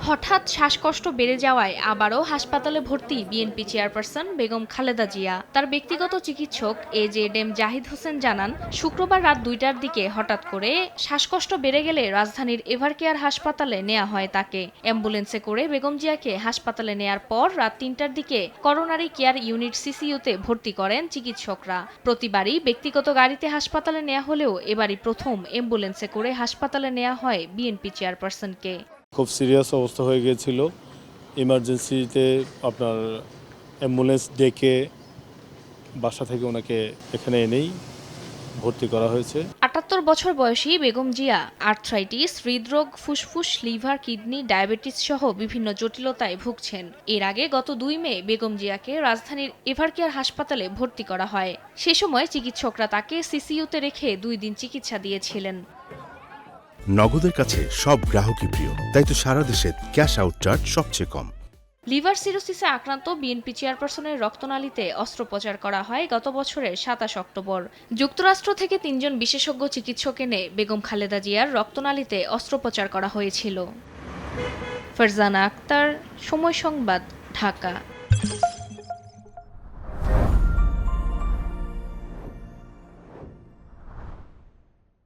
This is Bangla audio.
হঠাৎ শ্বাসকষ্ট বেড়ে যাওয়ায় আবারও হাসপাতালে ভর্তি বিএনপি চেয়ারপারসন বেগম খালেদা জিয়া। তার ব্যক্তিগত চিকিৎসক এজেডএম জাহিদ হোসেন জানান, শুক্রবার রাত ২টার দিকে হঠাৎ করে শ্বাসকষ্ট বেড়ে গেলে রাজধানীর এভারকেয়ার হাসপাতালে নেওয়া হয় তাকে। অ্যাম্বুলেন্সে করে বেগম জিয়াকে হাসপাতালে নেয়ার পর রাত ৩টার দিকে করোনারি কেয়ার ইউনিট সিসিইউতে ভর্তি করেন চিকিৎসকরা। প্রতিবারই ব্যক্তিগত গাড়িতে হাসপাতালে নেওয়া হলেও এবারই প্রথম অ্যাম্বুলেন্সে করে হাসপাতালে নেওয়া হয় বিএনপি চেয়ারপারসনকে। খুব সিরিয়াস অবস্থা হয়ে গিয়েছিল। ইমার্জেন্সিতে আপনার অ্যাম্বুলেন্স ডেকে বাসা থেকে ওনাকে এখানে এনেই ভর্তি করা হয়েছে। ৭৮ বছর বয়সী বেগম জিয়া আর্থ্রাইটিস, হৃদরোগ, ফুসফুস, লিভার, কিডনি, ডায়াবেটিস সহ বিভিন্ন জটিলতায় ভুগছেন। এর আগে গত ২ মে বেগম জিয়াকে রাজধানীর এভারকেয়ার হাসপাতালে ভর্তি করা হয়। সে সময় চিকিৎসকরা তাকে সিসিইউতে রেখে ২ দিন চিকিৎসা দিয়েছিলেন। নগদের কাছে সব গ্রাহকই প্রিয়, তাই তো সারা দেশে ক্যাশ আউট চার্জ সবচেয়ে কম। লিভার সিরোসিসে আক্রান্ত বিএনপি চেয়ারপারসনের রক্তনালীতে অস্ত্রোপচার করা হয় গত বছরের ২৭ অক্টোবর। যুক্তরাষ্ট্র থেকে ৩ জন বিশেষজ্ঞ চিকিৎসক এনে বেগম খালেদা জিয়ার রক্তনালীতে অস্ত্রোপচার করা হয়েছিল। ফারজানা আক্তার, সময় সংবাদ, ঢাকা।